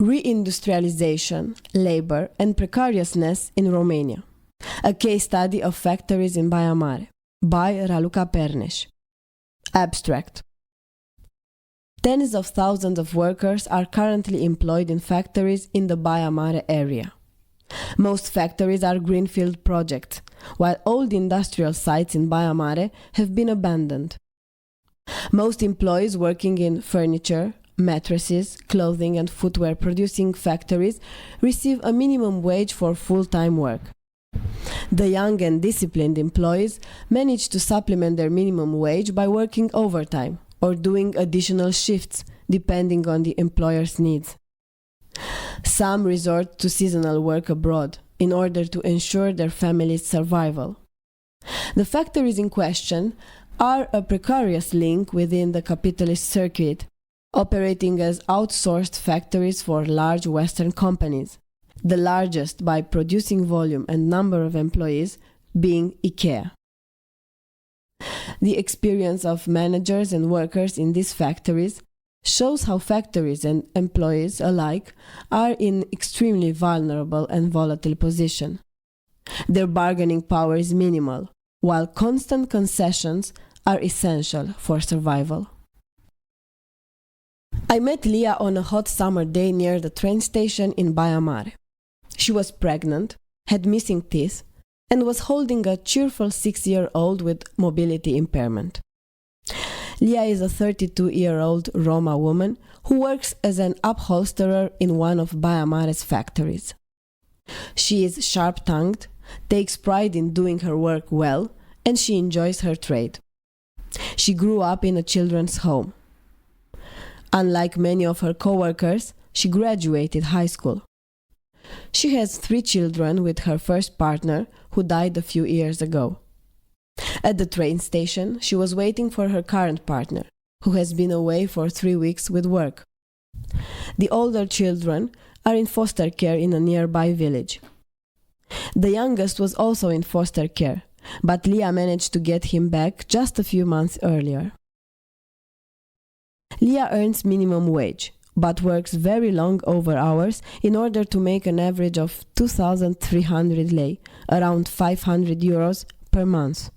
Reindustrialization, Labor and Precariousness in Romania. A case study of factories in Baia Mare, by Raluca Perneș. Abstract. Tens of thousands of workers are currently employed in factories in the Baia Mare area. Most factories are greenfield projects, while old industrial sites in Baia Mare have been abandoned. Most employees working in furniture, mattresses, clothing and footwear producing factories receive a minimum wage for full-time work. The young and disciplined employees manage to supplement their minimum wage by working overtime or doing additional shifts, depending on the employer's needs. Some resort to seasonal work abroad in order to ensure their family's survival. The factories in question are a precarious link within the capitalist circuit, operating as outsourced factories for large Western companies, the largest by producing volume and number of employees being Ikea. The experience of managers and workers in these factories shows how factories and employees alike are in extremely vulnerable and volatile position. Their bargaining power is minimal, while constant concessions are essential for survival. I met Lia on a hot summer day near the train station in Baia Mare. She was pregnant, had missing teeth, and was holding a cheerful 6-year-old with mobility impairment. Lia is a 32-year-old Roma woman who works as an upholsterer in one of Baia Mare's factories. She is sharp-tongued, takes pride in doing her work well, and she enjoys her trade. She grew up in a children's home. Unlike many of her co-workers, she graduated high school. She has 3 children with her first partner, who died a few years ago. At the train station, she was waiting for her current partner, who has been away for 3 weeks with work. The older children are in foster care in a nearby village. The youngest was also in foster care, but Lia managed to get him back just a few months earlier. Lia earns minimum wage, but works very long over hours in order to make an average of 2,300 lei, around 500 euros per month.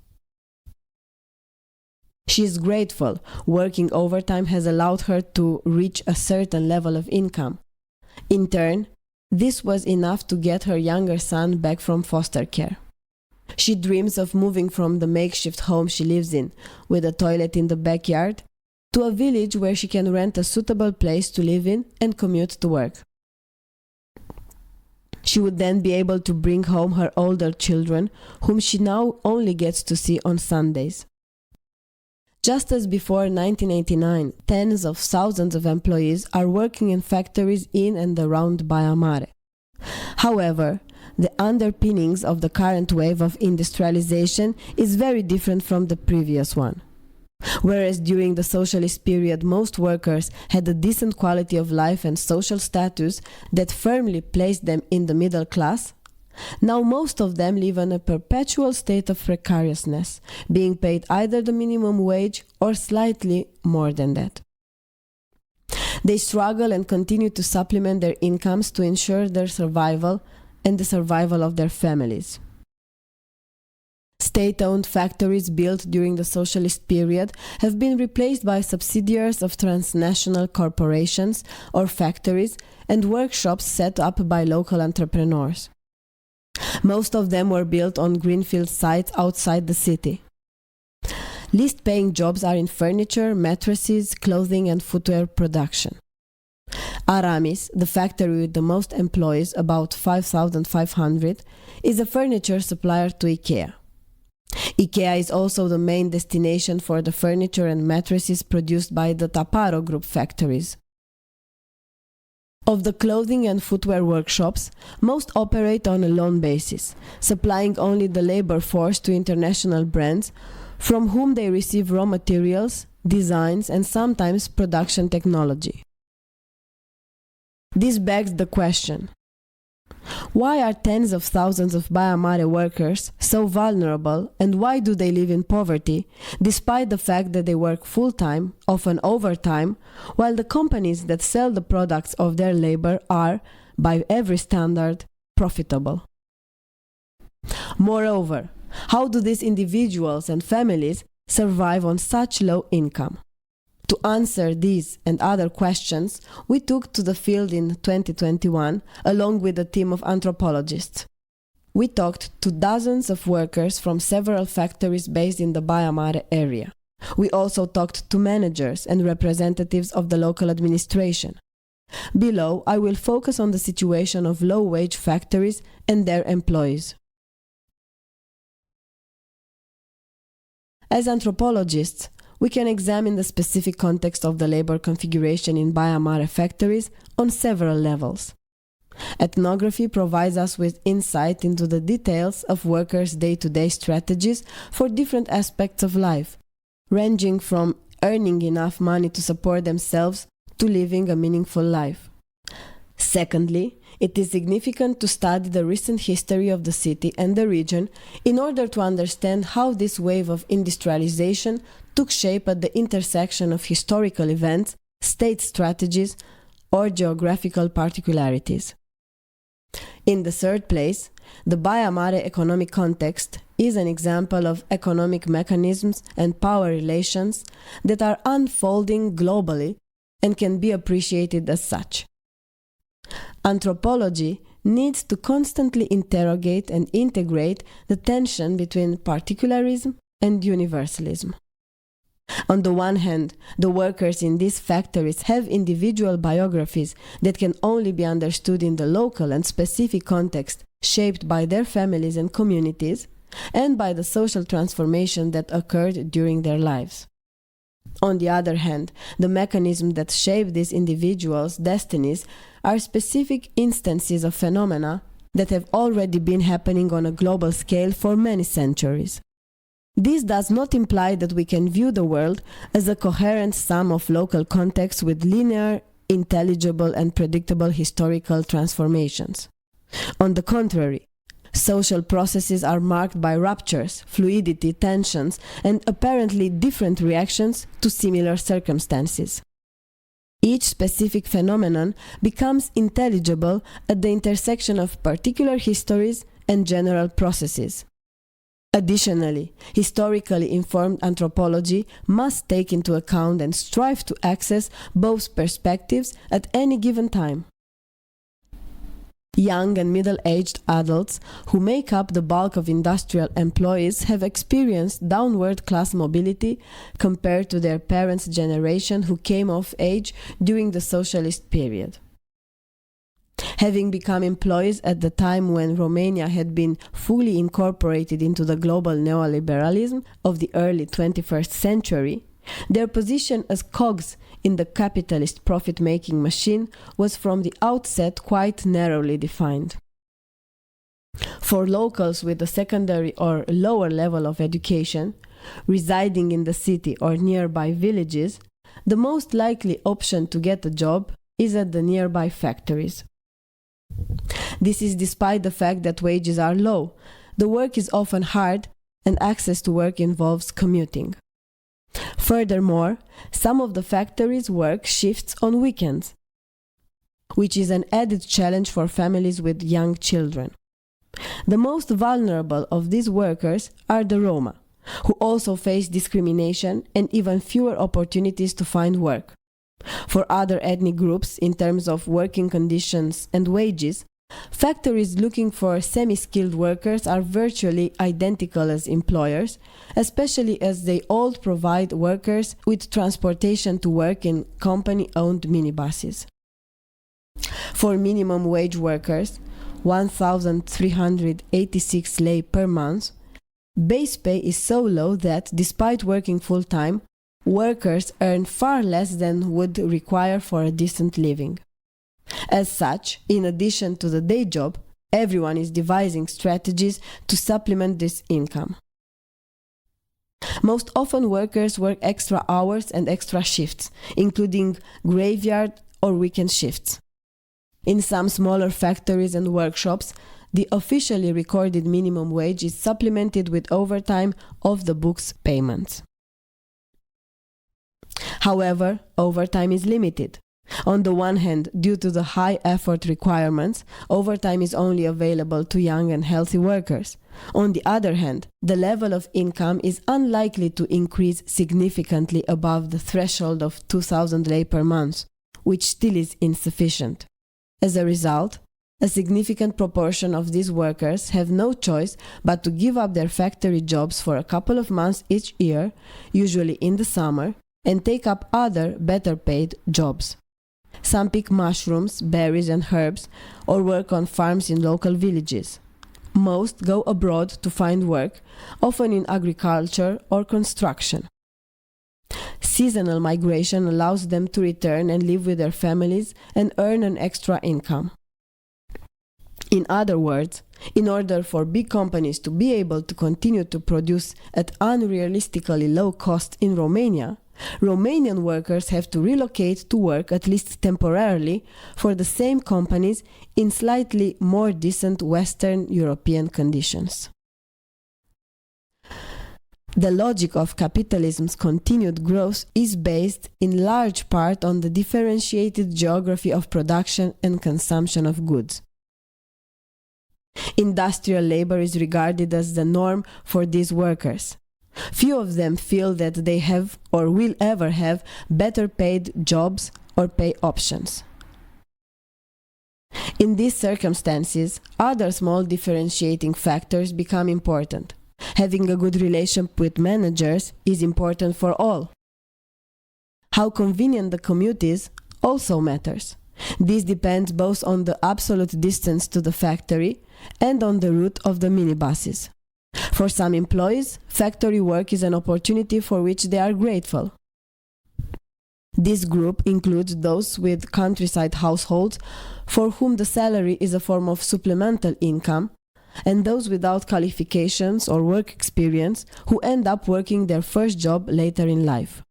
She is grateful. Working overtime has allowed her to reach a certain level of income. In turn, this was enough to get her younger son back from foster care. She dreams of moving from the makeshift home she lives in, with a toilet in the backyard, to a village where she can rent a suitable place to live in and commute to work. She would then be able to bring home her older children, whom she now only gets to see on Sundays. Just as before 1989, tens of thousands of employees are working in factories in and around Baia Mare. However, the underpinnings of the current wave of industrialization is very different from the previous one. Whereas during the socialist period most workers had a decent quality of life and social status that firmly placed them in the middle class, now most of them live in a perpetual state of precariousness, being paid either the minimum wage or slightly more than that. They struggle and continue to supplement their incomes to ensure their survival and the survival of their families. State-owned factories built during the socialist period have been replaced by subsidiaries of transnational corporations or factories and workshops set up by local entrepreneurs. Most of them were built on greenfield sites outside the city. Least-paying jobs are in furniture, mattresses, clothing and footwear production. Aramis, the factory with the most employees, about 5,500, is a furniture supplier to Ikea. Ikea is also the main destination for the furniture and mattresses produced by the Taparo Group factories. Of the clothing and footwear workshops, most operate on a loan basis, supplying only the labor force to international brands, from whom they receive raw materials, designs and sometimes production technology. This begs the question: Why are tens of thousands of Baia Mare workers so vulnerable, and why do they live in poverty, despite the fact that they work full-time, often overtime, while the companies that sell the products of their labor are, by every standard, profitable? Moreover, how do these individuals and families survive on such low income? To answer these and other questions, we took to the field in 2021 along with a team of anthropologists. We talked to dozens of workers from several factories based in the Baia Mare area. We also talked to managers and representatives of the local administration. Below, I will focus on the situation of low-wage factories and their employees. As anthropologists, we can examine the specific context of the labor configuration in Baia Mare factories on several levels. Ethnography provides us with insight into the details of workers' day-to-day strategies for different aspects of life, ranging from earning enough money to support themselves to living a meaningful life. Secondly, it is significant to study the recent history of the city and the region in order to understand how this wave of industrialization took shape at the intersection of historical events, state strategies, or geographical particularities. In the third place, the Baia Mare economic context is an example of economic mechanisms and power relations that are unfolding globally and can be appreciated as such. Anthropology needs to constantly interrogate and integrate the tension between particularism and universalism. On the one hand, the workers in these factories have individual biographies that can only be understood in the local and specific context shaped by their families and communities, and by the social transformation that occurred during their lives. On the other hand, the mechanisms that shape these individuals' destinies are specific instances of phenomena that have already been happening on a global scale for many centuries. This does not imply that we can view the world as a coherent sum of local contexts with linear, intelligible, and predictable historical transformations. On the contrary, social processes are marked by ruptures, fluidity, tensions, and apparently different reactions to similar circumstances. Each specific phenomenon becomes intelligible at the intersection of particular histories and general processes. Additionally, historically informed anthropology must take into account and strive to access both perspectives at any given time. Young and middle-aged adults who make up the bulk of industrial employees have experienced downward class mobility compared to their parents' generation who came of age during the socialist period. Having become employees at the time when Romania had been fully incorporated into the global neoliberalism of the early 21st century, their position as cogs in the capitalist profit-making machine was from the outset quite narrowly defined. For locals with a secondary or lower level of education, residing in the city or nearby villages, the most likely option to get a job is at the nearby factories. This is despite the fact that wages are low, the work is often hard, and access to work involves commuting. Furthermore, some of the factories work shifts on weekends, which is an added challenge for families with young children. The most vulnerable of these workers are the Roma, who also face discrimination and even fewer opportunities to find work. For other ethnic groups, in terms of working conditions and wages, factories looking for semi-skilled workers are virtually identical as employers, especially as they all provide workers with transportation to work in company-owned minibuses. For minimum wage workers, 1,386 lei per month, base pay is so low that, despite working full-time, workers earn far less than would require for a decent living. As such, in addition to the day job, everyone is devising strategies to supplement this income. Most often workers work extra hours and extra shifts, including graveyard or weekend shifts. In some smaller factories and workshops, the officially recorded minimum wage is supplemented with overtime off-the-books payments. However, overtime is limited. On the one hand, due to the high effort requirements, overtime is only available to young and healthy workers. On the other hand, the level of income is unlikely to increase significantly above the threshold of 2,000 lei per month, which still is insufficient. As a result, a significant proportion of these workers have no choice but to give up their factory jobs for a couple of months each year, usually in the summer, and take up other, better paid jobs. Some pick mushrooms, berries and herbs, or work on farms in local villages. Most go abroad to find work, often in agriculture or construction. Seasonal migration allows them to return and live with their families and earn an extra income. In other words, in order for big companies to be able to continue to produce at unrealistically low cost in Romania, Romanian workers have to relocate to work at least temporarily for the same companies in slightly more decent Western European conditions. The logic of capitalism's continued growth is based in large part on the differentiated geography of production and consumption of goods. Industrial labor is regarded as the norm for these workers. Few of them feel that they have or will ever have better paid jobs or pay options. In these circumstances, other small differentiating factors become important. Having a good relationship with managers is important for all. How convenient the commute is also matters. This depends both on the absolute distance to the factory and on the route of the minibuses. For some employees, factory work is an opportunity for which they are grateful. This group includes those with countryside households for whom the salary is a form of supplemental income, and those without qualifications or work experience who end up working their first job later in life.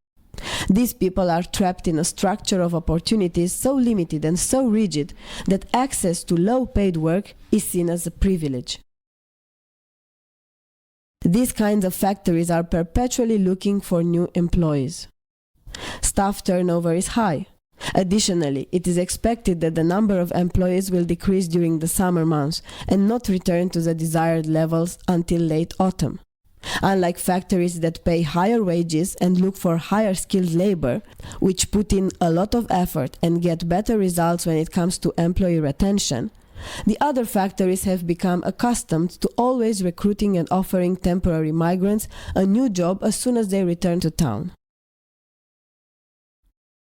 These people are trapped in a structure of opportunities so limited and so rigid that access to low-paid work is seen as a privilege. These kinds of factories are perpetually looking for new employees. Staff turnover is high. Additionally, it is expected that the number of employees will decrease during the summer months and not return to the desired levels until late autumn. Unlike factories that pay higher wages and look for higher skilled labor, which put in a lot of effort and get better results when it comes to employee retention, the other factories have become accustomed to always recruiting and offering temporary migrants a new job as soon as they return to town.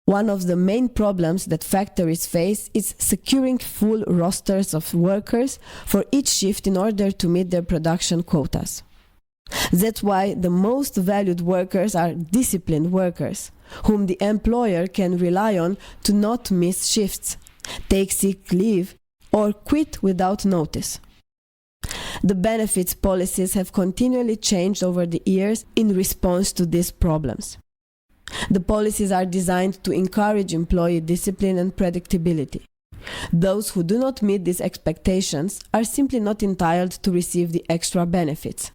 One of the main problems that factories face is securing full rosters of workers for each shift in order to meet their production quotas. That's why the most valued workers are disciplined workers, whom the employer can rely on to not miss shifts, take sick leave, or quit without notice. The benefits policies have continually changed over the years in response to these problems. The policies are designed to encourage employee discipline and predictability. Those who do not meet these expectations are simply not entitled to receive the extra benefits.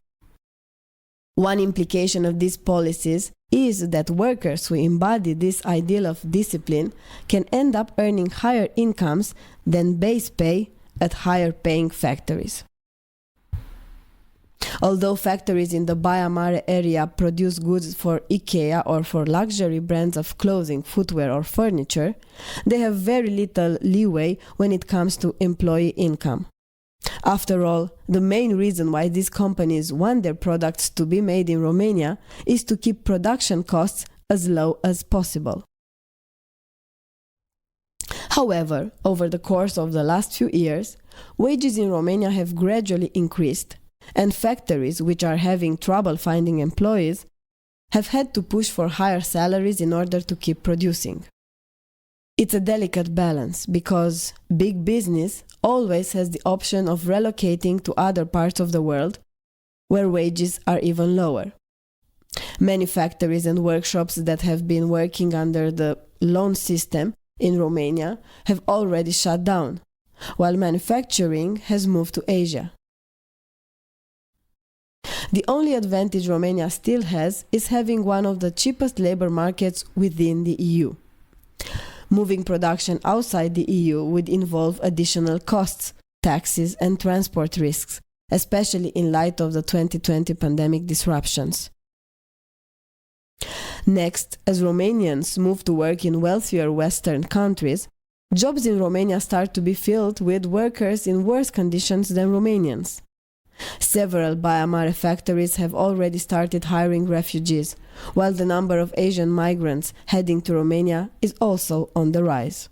One implication of these policies is that workers who embody this ideal of discipline can end up earning higher incomes than base pay at higher paying factories. Although factories in the Baia Mare area produce goods for Ikea or for luxury brands of clothing, footwear or furniture, they have very little leeway when it comes to employee income. After all, the main reason why these companies want their products to be made in Romania is to keep production costs as low as possible. However, over the course of the last few years, wages in Romania have gradually increased, and factories which are having trouble finding employees have had to push for higher salaries in order to keep producing. It's a delicate balance because big business always has the option of relocating to other parts of the world where wages are even lower. Many factories and workshops that have been working under the loan system in Romania have already shut down, while manufacturing has moved to Asia. The only advantage Romania still has is having one of the cheapest labor markets within the EU. Moving production outside the EU would involve additional costs, taxes, and transport risks, especially in light of the 2020 pandemic disruptions. Next, as Romanians move to work in wealthier Western countries, jobs in Romania start to be filled with workers in worse conditions than Romanians. Several Baia Mare factories have already started hiring refugees, while the number of Asian migrants heading to Romania is also on the rise.